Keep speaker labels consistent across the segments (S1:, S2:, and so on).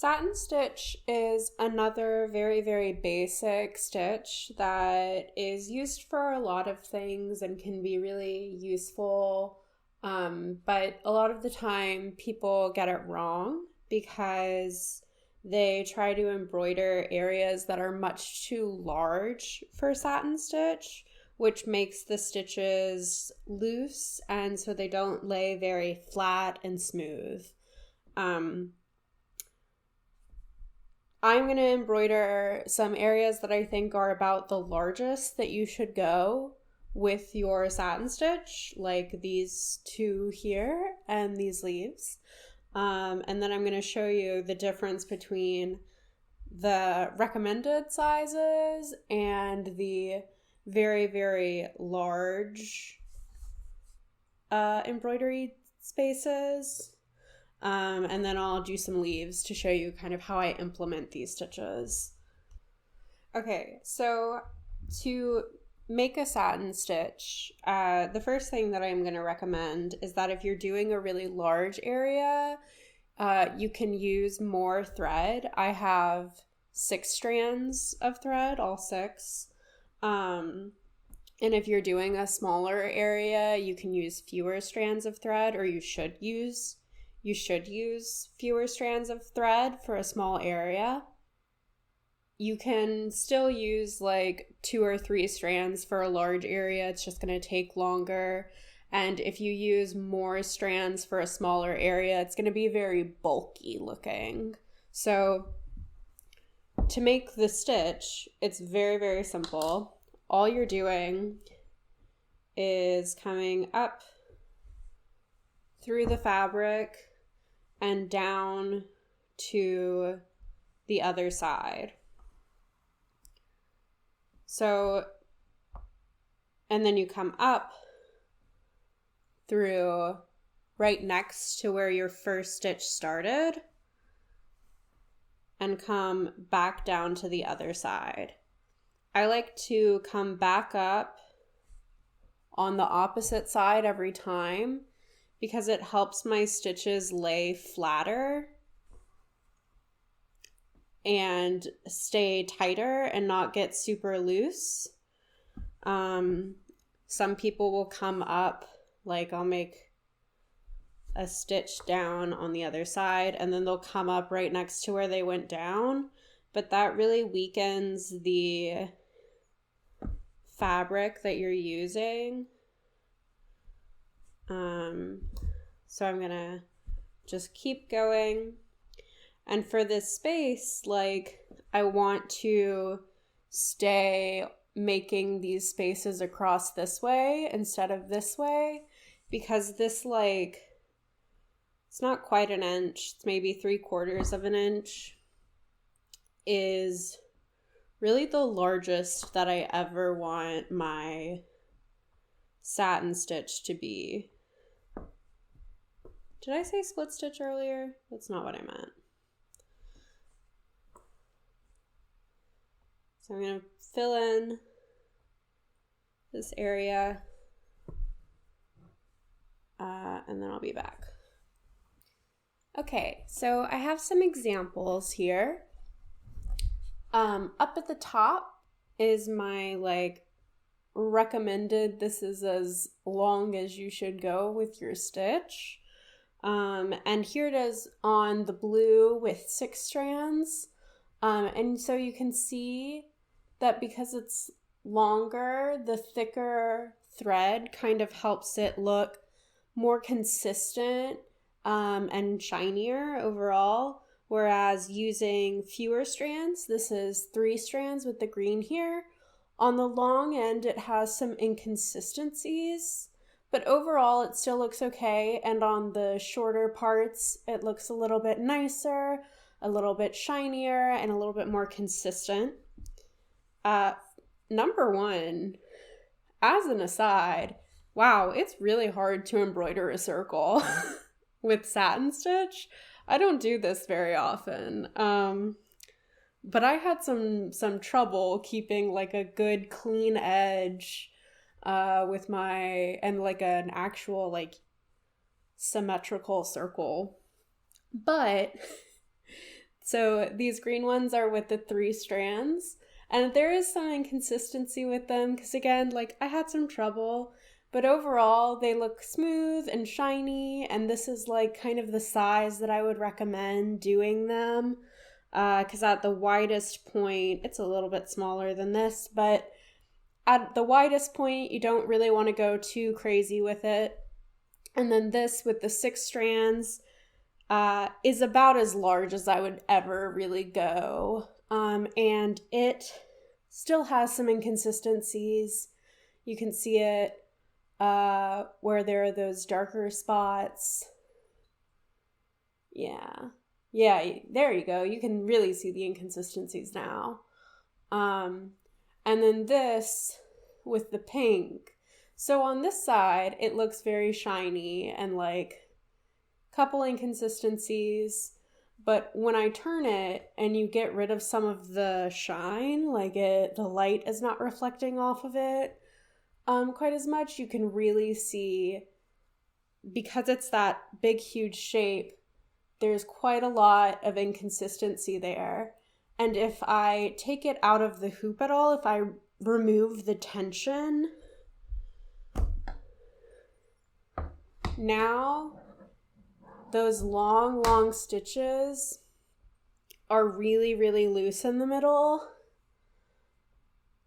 S1: Satin stitch is another very, very basic stitch that is used for a lot of things and can be really useful. But a lot of the time people get it wrong because they try to embroider areas that are much too large for satin stitch, which makes the stitches loose and so they don't lay very flat and smooth. I'm going to embroider some areas that I think are about the largest that you should go with your satin stitch, like these two here and these leaves. And then I'm going to show you the difference between the recommended sizes and the very, very large embroidery spaces. And then I'll do some leaves to show you kind of how I implement these stitches. Okay, so to make a satin stitch, the first thing that I'm going to recommend is that if you're doing a really large area, you can use more thread. I have 6 strands of thread, all 6. And if you're doing a smaller area, you can use fewer strands of thread, or you should use fewer strands of thread for a small area. You can still use like 2 or 3 strands for a large area. It's just going to take longer. And if you use more strands for a smaller area, it's going to be very bulky looking. So to make the stitch, it's very, very simple. All you're doing is coming up through the fabric and down to the other side. So, and then you come up through right next to where your first stitch started and come back down to the other side. I like to come back up on the opposite side every time because it helps my stitches lay flatter and stay tighter and not get super loose. Some people will come up, like I'll make a stitch down on the other side and then they'll come up right next to where they went down, but that really weakens the fabric that you're using. So I'm gonna just keep going. And for this space, like I want to stay making these spaces across this way instead of this way, because this, like, it's not quite an inch, it's maybe 3/4 of an inch, is really the largest that I ever want my satin stitch to be. Did I say split stitch earlier? That's not what I meant. So I'm going to fill in this area and then I'll be back. Okay, so I have some examples here. Up at the top is my recommended, this is as long as you should go with your stitch. And here it is on the blue with 6 strands. And so you can see that because it's longer, the thicker thread kind of helps it look more consistent and shinier overall. Whereas using fewer strands, this is 3 strands with the green here. On the long end, it has some inconsistencies, but overall it still looks okay. And on the shorter parts, it looks a little bit nicer, a little bit shinier, and a little bit more consistent. Number 1, as an aside, wow, it's really hard to embroider a circle with satin stitch. I don't do this very often. But I had some trouble keeping like a good clean edge with and like an actual like symmetrical circle. But So these green ones are with the 3 strands, and there is some inconsistency with them because, again, like, I had some trouble, but overall they look smooth and shiny, and this is like kind of the size that I would recommend doing them, because at the widest point, it's a little bit smaller than this, but at the widest point, you don't really want to go too crazy with it. And then this with the 6 strands is about as large as I would ever really go. And it still has some inconsistencies. You can see it where there are those darker spots. Yeah, there you go. You can really see the inconsistencies now. And then this with the pink. So on this side, it looks very shiny and like couple inconsistencies, but when I turn it and you get rid of some of the shine, like the light is not reflecting off of it quite as much, you can really see, because it's that big huge shape, there's quite a lot of inconsistency there. And if I take it out of the hoop at all, if I remove the tension, now those long stitches are really, really loose in the middle,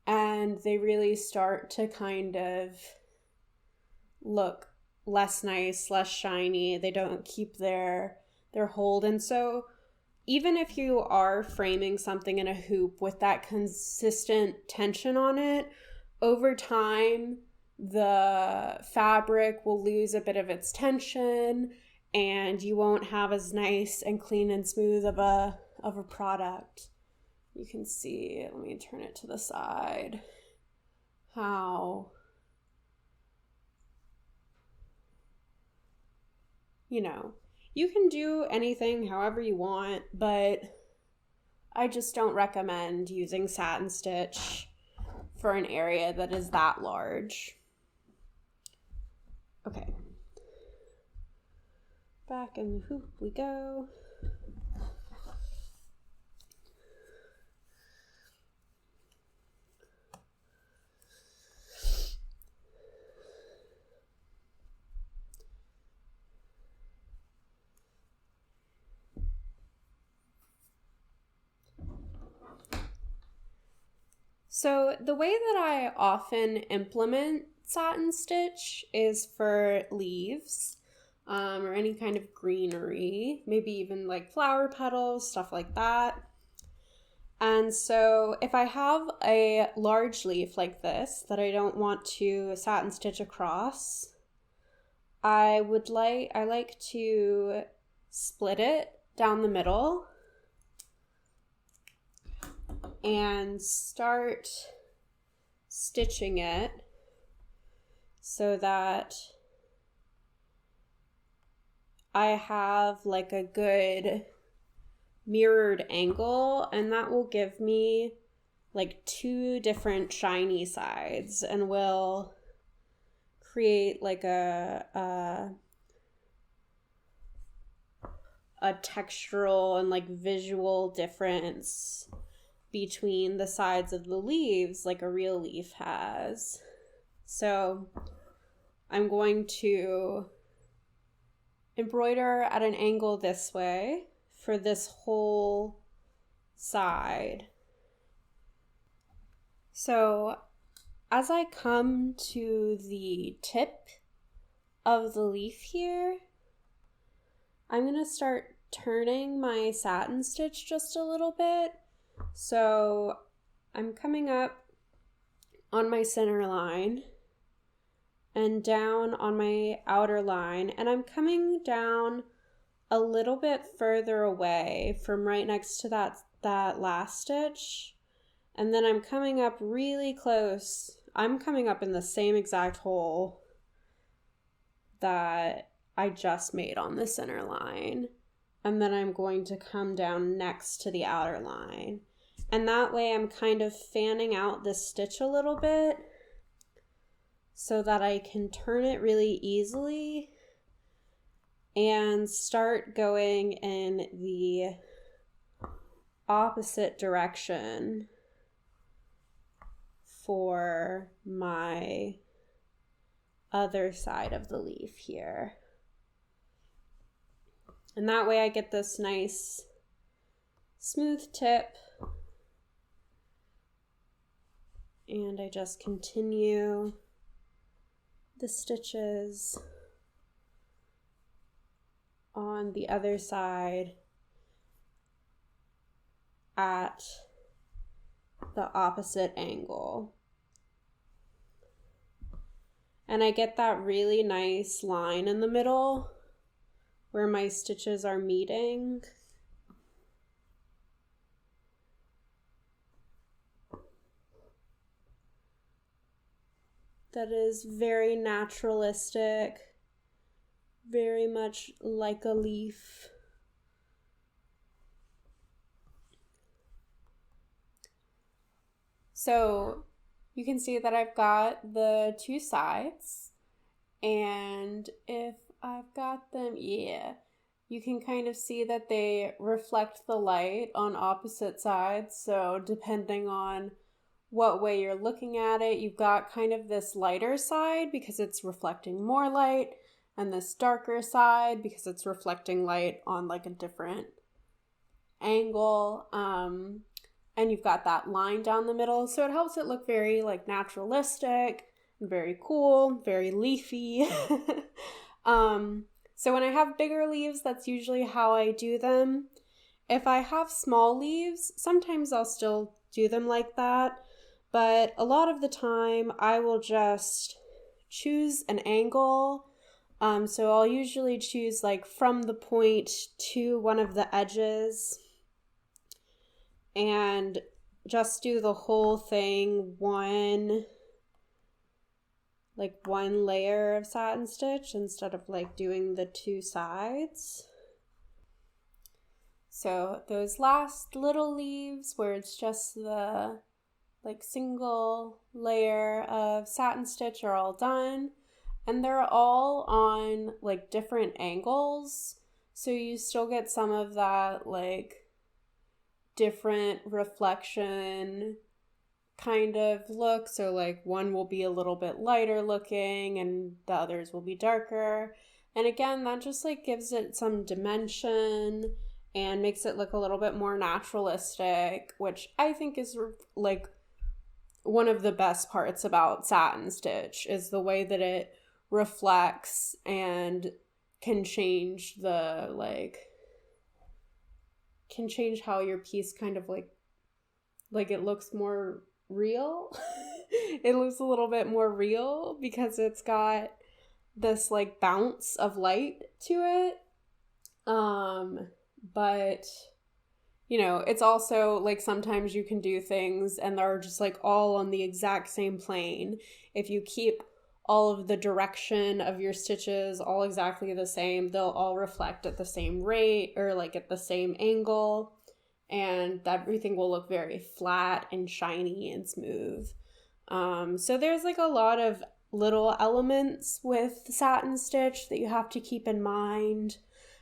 S1: and they really start to kind of look less nice, less shiny. They don't keep their hold. And so even if you are framing something in a hoop with that consistent tension on it, over time the fabric will lose a bit of its tension, and you won't have as nice and clean and smooth of a product. You can see, let me turn it to the side, how, you can do anything however you want, but I just don't recommend using satin stitch for an area that is that large. Okay. Back in the hoop we go. So the way that I often implement satin stitch is for leaves, or any kind of greenery, maybe even like flower petals, stuff like that. And so if I have a large leaf like this that I don't want to satin stitch across, I like to split it down the middle and start stitching it so that I have like a good mirrored angle, and that will give me like 2 different shiny sides and will create like a textural and like visual difference between the sides of the leaves like a real leaf has. So I'm going to embroider at an angle this way for this whole side. So as I come to the tip of the leaf here, I'm going to start turning my satin stitch just a little bit. So I'm coming up on my center line and down on my outer line, and I'm coming down a little bit further away from right next to that last stitch, and then I'm coming up really close. I'm coming up in the same exact hole that I just made on the center line, and then I'm going to come down next to the outer line, and that way I'm kind of fanning out this stitch a little bit so that I can turn it really easily and start going in the opposite direction for my other side of the leaf here. And that way I get this nice smooth tip. And I just continue the stitches on the other side at the opposite angle. And I get that really nice line in the middle where my stitches are meeting. That is very naturalistic, very much like a leaf. So you can see that I've got the two sides, and if I've got them, you can kind of see that they reflect the light on opposite sides. So depending on what way you're looking at it, you've got kind of this lighter side because it's reflecting more light, and this darker side because it's reflecting light on like a different angle. And you've got that line down the middle, so it helps it look very like naturalistic and very cool, very leafy. So when I have bigger leaves, that's usually how I do them. If I have small leaves, sometimes I'll still do them like that, but a lot of the time I will just choose an angle. So I'll usually choose like from the point to one of the edges and just do the whole thing one layer of satin stitch instead of like doing the two sides. So those last little leaves where it's just the like single layer of satin stitch are all done, and they're all on like different angles, so you still get some of that like different reflection kind of look. So like one will be a little bit lighter looking and the others will be darker, and again that just like gives it some dimension and makes it look a little bit more naturalistic, which I think is like one of the best parts about satin stitch, is the way that it reflects and can change the can change how your piece kind of like it looks more real. It looks a little bit more real because it's got this like bounce of light to it. But you know, it's also like sometimes you can do things and they're just like all on the exact same plane. If you keep all of the direction of your stitches all exactly the same, they'll all reflect at the same rate or like at the same angle, and everything will look very flat and shiny and smooth. So there's like a lot of little elements with satin stitch that you have to keep in mind.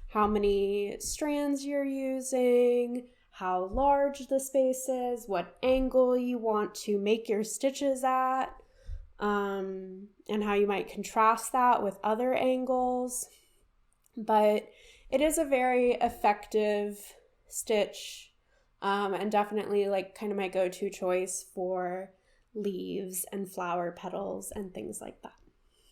S1: How many strands you're using, how large the space is, what angle you want to make your stitches at, and how you might contrast that with other angles. But it is a very effective stitch, and definitely like kind of my go-to choice for leaves and flower petals and things like that.